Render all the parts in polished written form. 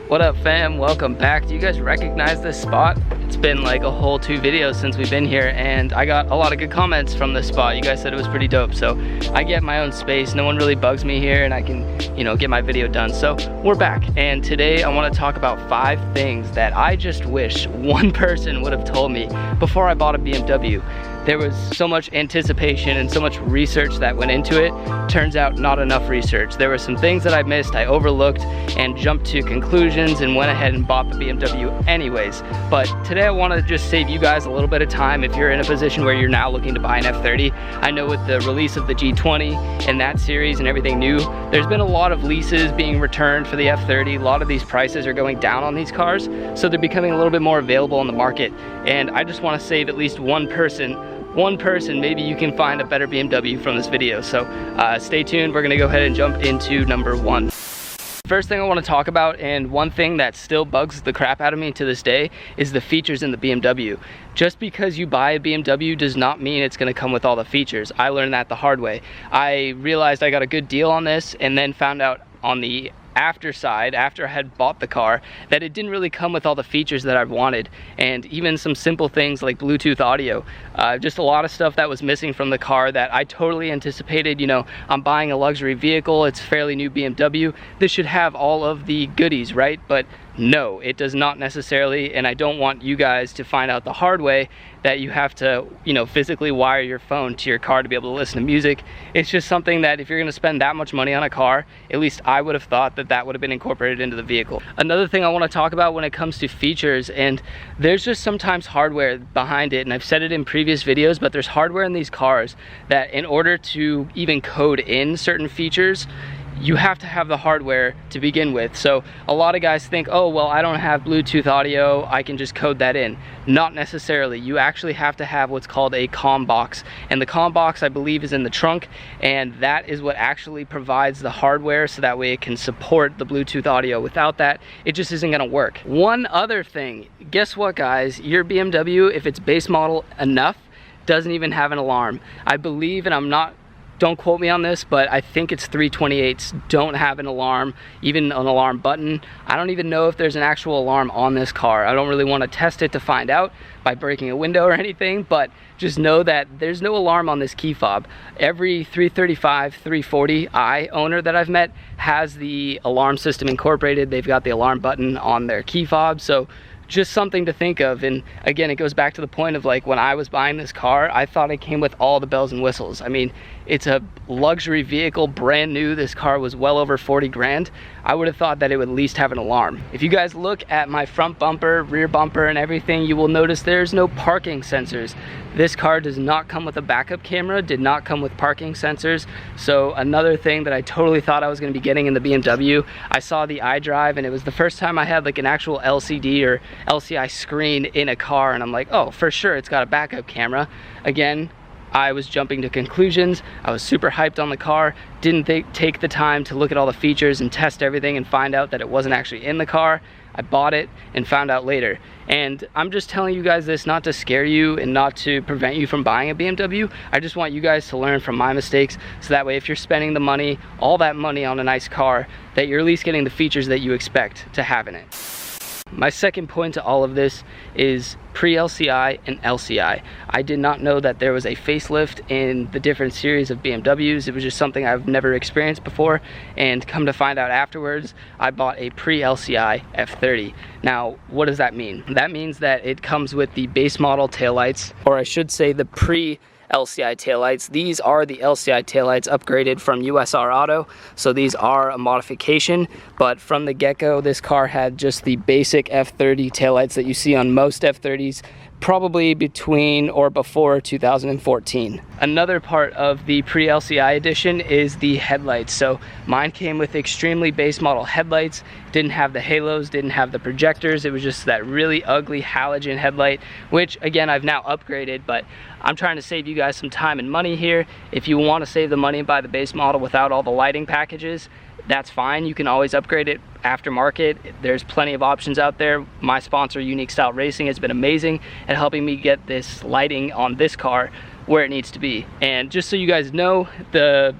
What up, fam? Welcome back. Do you guys recognize this spot? It's been like a whole 2 videos since we've been here, and I got a lot of good comments from this spot. You guys said it was pretty dope, so I get my own space. No one really bugs me here, and I can, get my video done. So we're back, and today I want to talk about 5 things that I just wish one person would have told me before I bought a BMW. There was so much anticipation and so much research that went into it. Turns out not enough research. There were some things that I missed, I overlooked, and jumped to conclusions and went ahead and bought the BMW anyways. But today I want to just save you guys a little bit of time if you're in a position where you're now looking to buy an F30. I know with the release of the G20 and that series and everything new, there's been a lot of leases being returned for the F30. A lot of these prices are going down on these cars, so they're becoming a little bit more available on the market. And I just want to save at least one person, maybe you can find a better BMW from this video. So stay tuned. We're gonna go ahead and jump into number 1. First thing I want to talk about, and one thing that still bugs the crap out of me to this day, is the features in the BMW. Just because you buy a BMW does not mean it's going to come with all the features. I learned that the hard way. I realized I got a good deal on this, and then found out on the after I had bought the car, that it didn't really come with all the features that I wanted, and even some simple things like Bluetooth audio. Just a lot of stuff that was missing from the car that I totally anticipated. I'm buying a luxury vehicle, it's fairly new BMW, this should have all of the goodies, right? But no, it does not necessarily, and I don't want you guys to find out the hard way that you have to, physically wire your phone to your car to be able to listen to music. It's just something that if you're gonna spend that much money on a car, at least I would have thought that that would have been incorporated into the vehicle. Another thing I want to talk about when it comes to features, and there's just sometimes hardware behind it, and I've said it in previous videos, but there's hardware in these cars that in order to even code in certain features, you have to have the hardware to begin with. So a lot of guys think, oh, well, I don't have Bluetooth audio, I can just code that in. Not necessarily. You actually have to have what's called a comm box. And the comm box, I believe, is in the trunk, and that is what actually provides the hardware, so that way it can support the Bluetooth audio. Without that, it just isn't gonna work. One other thing, guess what, guys? Your BMW, if it's base model enough, doesn't even have an alarm. I believe, and don't quote me on this, but I think it's 328s don't have an alarm, even an alarm button. I don't even know if there's an actual alarm on this car. I don't really want to test it to find out by breaking a window or anything, but just know that there's no alarm on this key fob. Every 335, 340i owner that I've met has the alarm system incorporated. They've got the alarm button on their key fob, so just something to think of. And again, it goes back to the point of, like, when I was buying this car, I thought it came with all the bells and whistles. I mean, it's a luxury vehicle, brand new. This car was well over 40 grand. I would have thought that it would at least have an alarm. If you guys look at my front bumper, rear bumper, and everything, you will notice there's no parking sensors. This car does not come with a backup camera, did not come with parking sensors. So another thing that I totally thought I was gonna be getting in the BMW, I saw the iDrive, and it was the first time I had like an actual LCD or LCI screen in a car, and I'm like, oh, for sure it's got a backup camera. Again, I was jumping to conclusions. I was super hyped on the car, didn't take the time to look at all the features and test everything and find out that it wasn't actually in the car. I bought it and found out later. And I'm just telling you guys this not to scare you and not to prevent you from buying a BMW. I just want you guys to learn from my mistakes, so that way if you're spending the money, all that money on a nice car, that you're at least getting the features that you expect to have in it. My second point to all of this is pre-LCI and LCI. I did not know that there was a facelift in the different series of BMWs. It was just something I've never experienced before, and come to find out afterwards, I bought a pre-LCI F30. Now, what does that mean? That means that it comes with the base model taillights, or I should say the pre-LCI taillights. These are the LCI taillights upgraded from USR Auto, so these are a modification, but from the get-go this car had just the basic F30 taillights that you see on most F30s, probably between or before 2014. Another part of the pre-LCI edition is the headlights. So mine came with extremely base model headlights, didn't have the halos, didn't have the projectors. It was just that really ugly halogen headlight, which again I've now upgraded, but I'm trying to save you guys some time and money here. If you want to save the money and buy the base model without all the lighting packages, that's fine. You can always upgrade it aftermarket. There's plenty of options out there. My sponsor, Unique Style Racing, has been amazing at helping me get this lighting on this car where it needs to be. And just so you guys know, the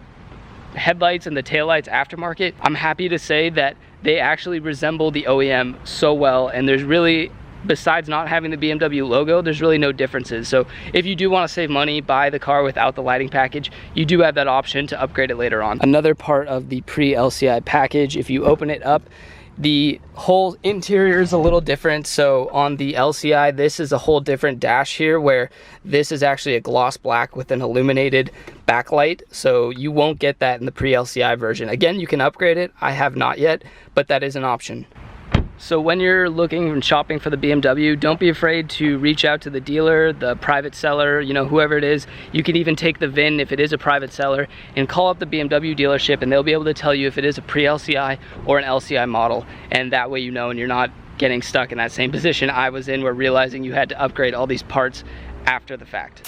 headlights and the taillights aftermarket, I'm happy to say that they actually resemble the OEM so well, and there's really, besides not having the BMW logo, there's really no differences. So if you do want to save money, buy the car without the lighting package, you do have that option to upgrade it later on. Another part of the pre-LCI package, if you open it up, the whole interior is a little different. So on the LCI, this is a whole different dash here, where this is actually a gloss black with an illuminated backlight. So you won't get that in the pre-LCI version. Again, you can upgrade it. I have not yet, but that is an option. So when you're looking and shopping for the BMW, don't be afraid to reach out to the dealer, the private seller, you know, whoever it is. You can even take the VIN if it is a private seller and call up the BMW dealership, and they'll be able to tell you if it is a pre-LCI or an LCI model. And that way you know, and you're not getting stuck in that same position I was in, where realizing you had to upgrade all these parts after the fact.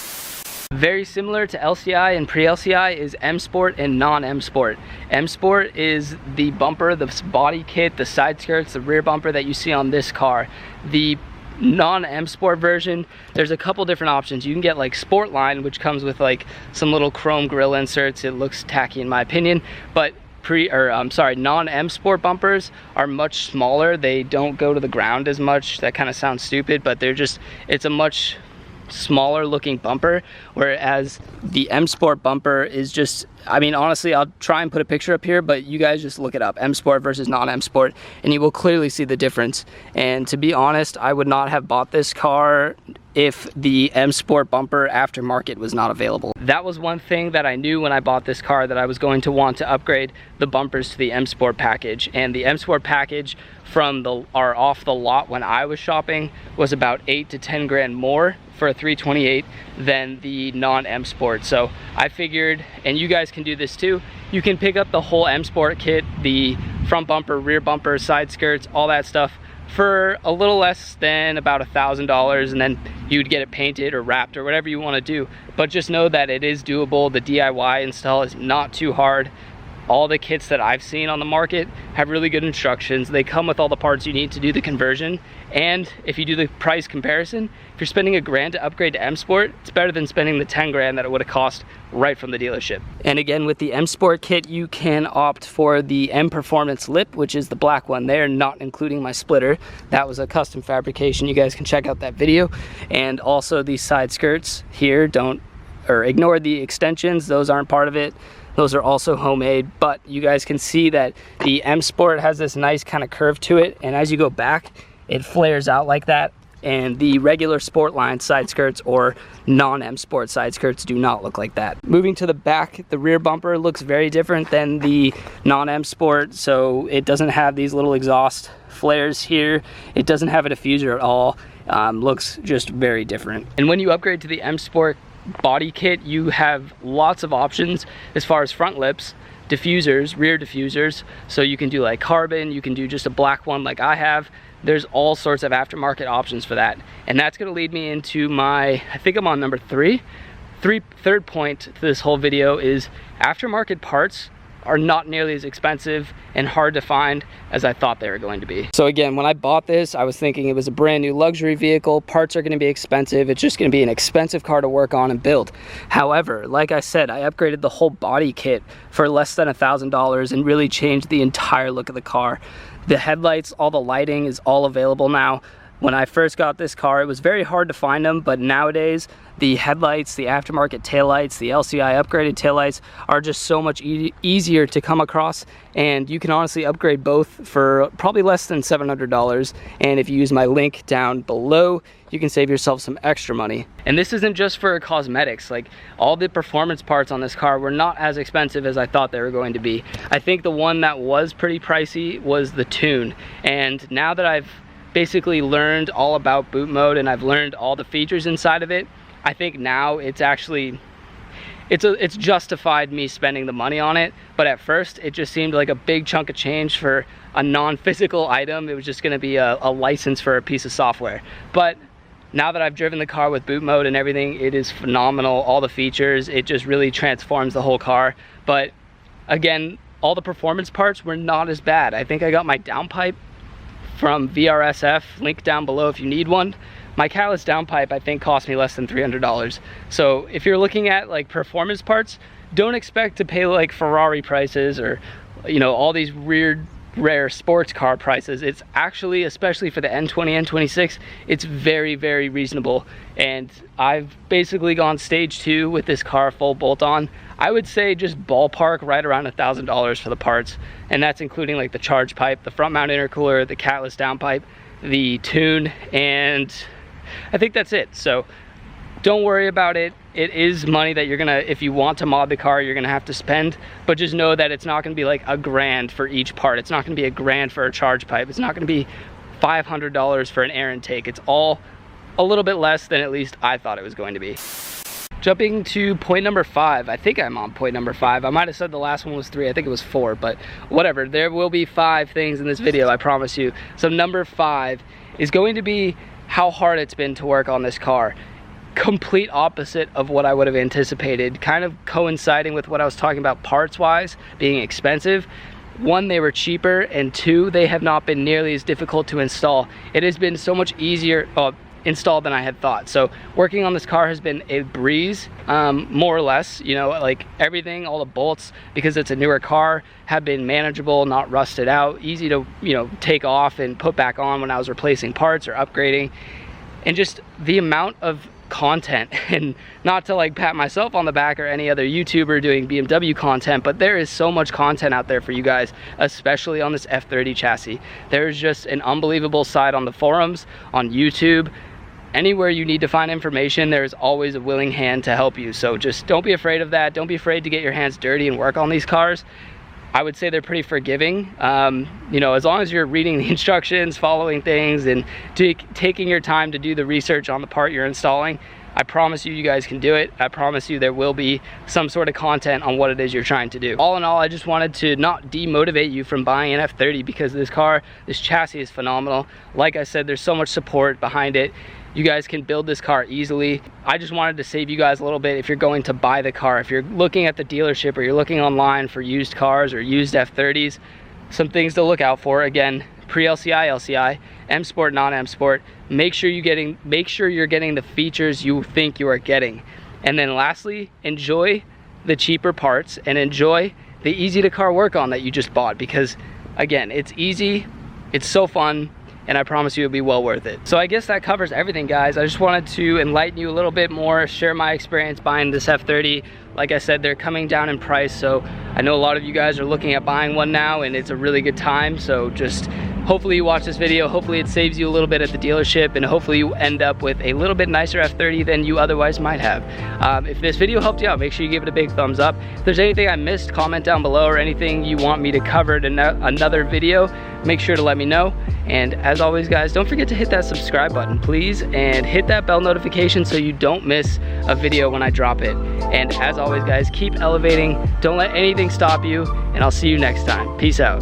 Very similar to LCI and pre-LCI is M Sport and non-M Sport. M Sport is the bumper, the body kit, the side skirts, the rear bumper that you see on this car. The non-M Sport version, there's a couple different options. You can get like Sport Line, which comes with like some little chrome grille inserts. It looks tacky in my opinion, but non-M Sport bumpers are much smaller. They don't go to the ground as much. That kind of sounds stupid, but it's a much smaller looking bumper, whereas the M Sport bumper is just, I mean, honestly, I'll try and put a picture up here, but you guys just look it up, M Sport versus non-M Sport, and you will clearly see the difference. And to be honest, I would not have bought this car if the M Sport bumper aftermarket was not available. That was one thing that I knew when I bought this car, that I was going to want to upgrade the bumpers to the M Sport package. And the M Sport package from off the lot when I was shopping was about 8 to 10 grand more for a 328 than the non-M Sport. So I figured, and you guys can do this too, you can pick up the whole M Sport kit, the front bumper, rear bumper, side skirts, all that stuff, for a little less than about $1,000, and then you'd get it painted or wrapped or whatever you want to do. But just know that it is doable. The DIY install is not too hard. All the kits that I've seen on the market have really good instructions. They come with all the parts you need to do the conversion. And if you do the price comparison, if you're spending $1,000 to upgrade to M Sport, it's better than spending the 10 grand that it would have cost right from the dealership. And again, with the M Sport kit, you can opt for the M Performance lip, which is the black one there, not including my splitter. That was a custom fabrication. You guys can check out that video. And also these side skirts here, ignore the extensions. Those aren't part of it. Those are also homemade, but you guys can see that the M Sport has this nice kind of curve to it, and as you go back, it flares out like that. And the regular Sport Line side skirts or non-M Sport side skirts do not look like that. Moving to the back, the rear bumper looks very different than the non-M Sport, so it doesn't have these little exhaust flares here. It doesn't have a diffuser at all. Looks just very different. And when you upgrade to the M Sport body kit, you have lots of options as far as front lips, diffusers, rear diffusers. So you can do like carbon, you can do just a black one like I have. There's all sorts of aftermarket options for that. And that's gonna lead me into my, I think I'm on number third point to this whole video is aftermarket parts are not nearly as expensive and hard to find as I thought they were going to be. So again, when I bought this, I was thinking it was a brand new luxury vehicle. Parts are going to be expensive. It's just going to be an expensive car to work on and build. However, like I said, I upgraded the whole body kit for less than $1,000 and really changed the entire look of the car. The headlights, all the lighting is all available now. When I first got this car, it was very hard to find them, but nowadays the headlights, the aftermarket taillights, the LCI upgraded taillights are just so much easier to come across, and you can honestly upgrade both for probably less than $700. And if you use my link down below, you can save yourself some extra money. And this isn't just for cosmetics. Like, all the performance parts on this car were not as expensive as I thought they were going to be. I think the one that was pretty pricey was the tune. And now that I've basically learned all about boot mode and I've learned all the features inside of it, I think now it's actually, it's justified me spending the money on it. But at first it just seemed like a big chunk of change for a non-physical item. It was just going to be a license for a piece of software. But now that I've driven the car with boot mode and everything, it is phenomenal. All the features, it just really transforms the whole car. But again, all the performance parts were not as bad. I think I got my downpipe from VRSF, link down below if you need one. My catalyst downpipe I think cost me less than $300. So if you're looking at like performance parts, don't expect to pay like Ferrari prices or, you know, all these weird rare sports car prices. It's actually, especially for the N20, N26, it's very, very reasonable. And I've basically gone stage 2 with this car full bolt on. I would say just ballpark right around $1,000 for the parts. And that's including like the charge pipe, the front mount intercooler, the catless downpipe, the tune, and I think that's it. So don't worry about it. It is money that you're gonna, if you want to mod the car, you're gonna have to spend, but just know that it's not gonna be like $1,000 for each part. It's not gonna be $1,000 for a charge pipe. It's not gonna be $500 for an air intake. It's all a little bit less than at least I thought it was going to be. Jumping to point number 5. I think I'm on point number 5. I might have said the last one was 3. I think it was 4, but whatever. There will be 5 things in this video, I promise you. So number 5 is going to be how hard it's been to work on this car. Complete opposite of what I would have anticipated, kind of coinciding with what I was talking about parts wise being expensive. 1, they were cheaper, and 2, they have not been nearly as difficult to install. It has been so much easier installed than I had thought. So working on this car has been a breeze, more or less. You know, like everything, all the bolts, because it's a newer car, have been manageable, not rusted out, easy to, you know, take off and put back on when I was replacing parts or upgrading. And just the amount of content, and not to like pat myself on the back or any other YouTuber doing BMW content, but there is so much content out there for you guys, especially on this F30 chassis. There's just an unbelievable side on the forums, on YouTube. Anywhere you need to find information, there's always a willing hand to help you. So just don't be afraid of that. Don't be afraid to get your hands dirty and work on these cars. I would say they're pretty forgiving. You know, as long as you're reading the instructions, following things, and taking your time to do the research on the part you're installing, I promise you, you guys can do it. I promise you there will be some sort of content on what it is you're trying to do. All in all, I just wanted to not demotivate you from buying an F30, because this car, this chassis is phenomenal. Like I said, there's so much support behind it. You guys can build this car easily. I just wanted to save you guys a little bit if you're going to buy the car. If you're looking at the dealership or you're looking online for used cars or used F30s, some things to look out for. Again, pre-LCI, LCI, M Sport, non-M Sport. Make sure you're getting the features you think you are getting. And then lastly, enjoy the cheaper parts and enjoy the easy to car work on that you just bought, because again, it's easy, it's so fun, and I promise you it'll be well worth it. So I guess that covers everything, guys. I just wanted to enlighten you a little bit more, share my experience buying this F30. Like I said, they're coming down in price, so I know a lot of you guys are looking at buying one now, and it's a really good time. So just hopefully you watch this video, hopefully it saves you a little bit at the dealership, and hopefully you end up with a little bit nicer F30 than you otherwise might have. If this video helped you out, make sure you give it a big thumbs up. If there's anything I missed, comment down below, or anything you want me to cover in another video, make sure to let me know. And as always, guys, don't forget to hit that subscribe button, please, and hit that bell notification so you don't miss a video when I drop it. And as always, guys, keep elevating, don't let anything stop you, and I'll see you next time. Peace out.